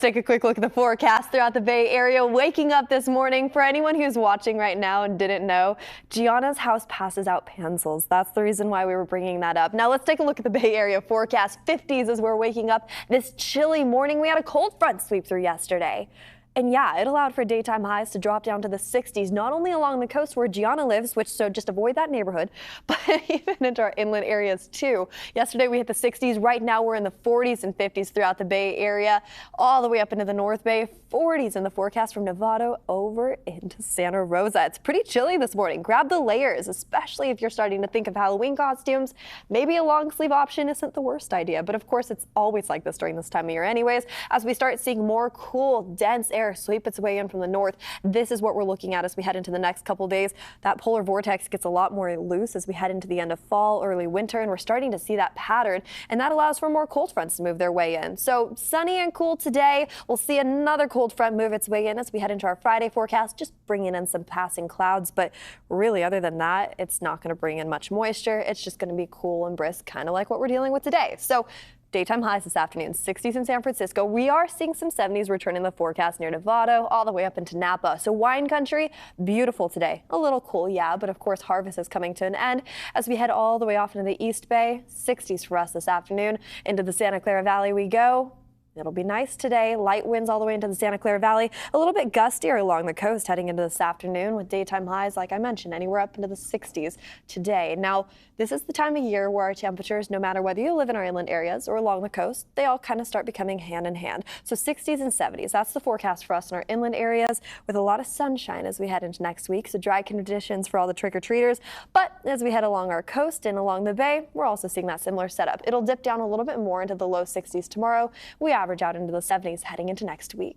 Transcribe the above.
Take a quick look at the forecast throughout the Bay Area. Waking up this morning, for anyone who's watching right now and didn't know, Gianna's house passes out pencils. That's the reason why we were bringing that up. Now let's take a look at the Bay Area forecast. 50s as we're waking up this chilly morning. We had a cold front sweep through yesterday. And yeah, it allowed for daytime highs to drop down to the 60s, not only along the coast where Gianna lives, so just avoid that neighborhood, but even into our inland areas too. Yesterday we hit the 60s. Right now we're in the 40s and 50s throughout the Bay Area, all the way up into the North Bay. 40s in the forecast from Novato over into Santa Rosa. It's pretty chilly this morning. Grab the layers, especially if you're starting to think of Halloween costumes. Maybe a long sleeve option isn't the worst idea, but of course it's always like this during this time of year anyways. As we start seeing more cool, dense air sweep its way in from the north, this is what we're looking at as we head into the next couple days. That polar vortex gets a lot more loose as we head into the end of fall, early winter, and we're starting to see that pattern, and that allows for more cold fronts to move their way in. So sunny and cool today. We'll see another cold front move its way in as we head into our Friday forecast, just bringing in some passing clouds, but really other than that, it's not going to bring in much moisture. It's just going to be cool and brisk, kind of like what we're dealing with today. So daytime highs this afternoon, 60s in San Francisco. We are seeing some 70s return in the forecast near Novato, all the way up into Napa. So wine country, beautiful today. A little cool, yeah, but of course harvest is coming to an end as we head all the way off into the East Bay. 60s for us this afternoon. Into the Santa Clara Valley we go. It'll be nice today. Light winds all the way into the Santa Clara Valley. A little bit gustier along the coast heading into this afternoon with daytime highs, like I mentioned, anywhere up into the 60s today. Now, this is the time of year where our temperatures, no matter whether you live in our inland areas or along the coast, they all kind of start becoming hand in hand. So 60s and 70s, that's the forecast for us in our inland areas with a lot of sunshine as we head into next week. So dry conditions for all the trick-or-treaters. But as we head along our coast and along the bay, we're also seeing that similar setup. It'll dip down a little bit more into the low 60s tomorrow. We average out into the 70s heading into next week.